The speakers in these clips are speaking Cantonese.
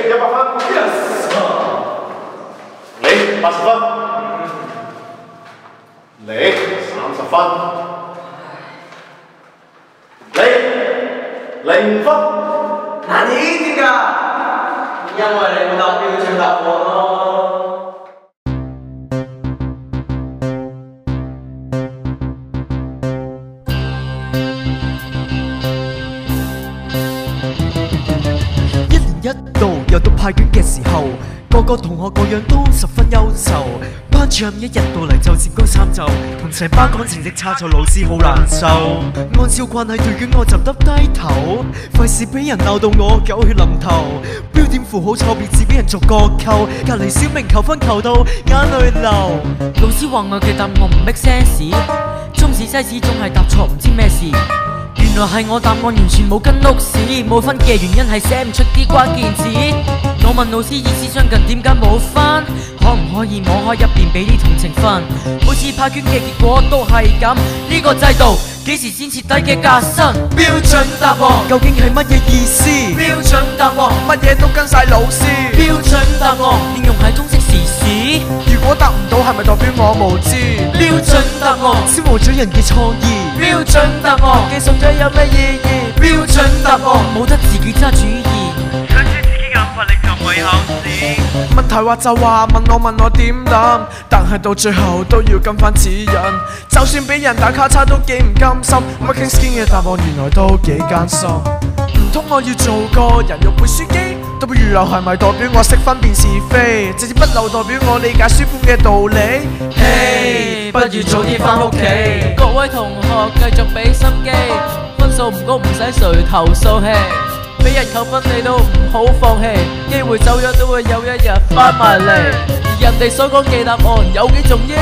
100分 ，yes。你80分，你30分，你0分。嗱，你點㗎？因為你冇答標準答案咯。一年一度又到派卷嘅時候，個個同學個樣都十分優秀。班主任一日到嚟就剪高衫袖，同成班講成績差錯老師好難受。按照慣例對卷我就耷低頭，費事俾人鬧到我狗血淋頭。標點符號錯別字俾人逐個扣，隔離小明求分求到眼淚流。老師話我嘅答案唔 make sense， 中史西史總係答錯唔知咩事。原來係我答案完全冇跟碌屎，冇分嘅原因係寫唔出啲關鍵字。我問老師意思相近點解冇分，可唔可以摸開入邊俾啲同情分？每次派卷嘅結果都係咁，呢個制度幾時先徹底嘅革新？標準答案究竟係乜嘢意思？標準答案乜嘢都跟晒老師。標準答案應用喺通識時事。如果答唔到係咪代表我無知？標準答案消磨咗人嘅創意。標準答案記熟咗有咩意義？標準答案冇得自己揸主意。想知自己嘅諗法，你就咪考試。問題話就話問我點諗，但係到最後都要跟翻指引。就算俾人打卡叉都幾唔甘心。Marking scheme 嘅答案原來都幾艱辛。唔通我要做個人肉背書機？倒不如流係咪代表我識分辨是非？直接不流代表我理解書本嘅道理。嘿，不如早啲返屋企。各位同學繼續俾心機，分數唔高唔使誰投訴氣。俾人扣分你都唔好放棄，機會走咗都會有一日翻埋嚟。而人哋所講嘅答案有幾重要？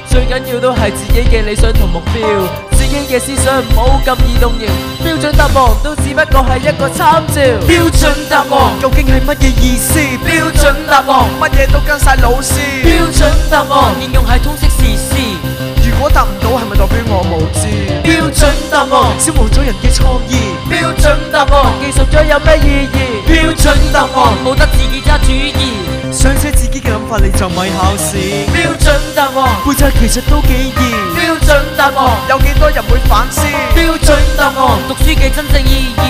最緊要都係自己嘅理想同目標，自己嘅思想唔好咁易動搖。標準答案都只不過係一個參照。標準答案究竟係乜嘢意思？標準答案乜嘢都跟晒老師。標準答案應用喺通識時事。如果答唔到係咪代表我無知？標準答案消磨咗人嘅創意。標準答案記熟咗有咩意義？標準答案冇得自己揸主意。想寫自己嘅諗法你就咪考試。標準答案背責其實都幾易。標準答案有幾多人會反思？標準答案讀書嘅真正意義。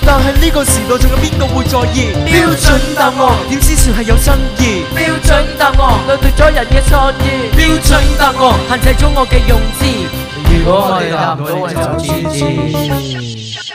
但係呢個時代仲有邊個會在意？標準答案點先算係有爭議？標準答案掠奪咗人嘅創意。標準答案限制咗我嘅用字。如果我哋答唔到，我就知。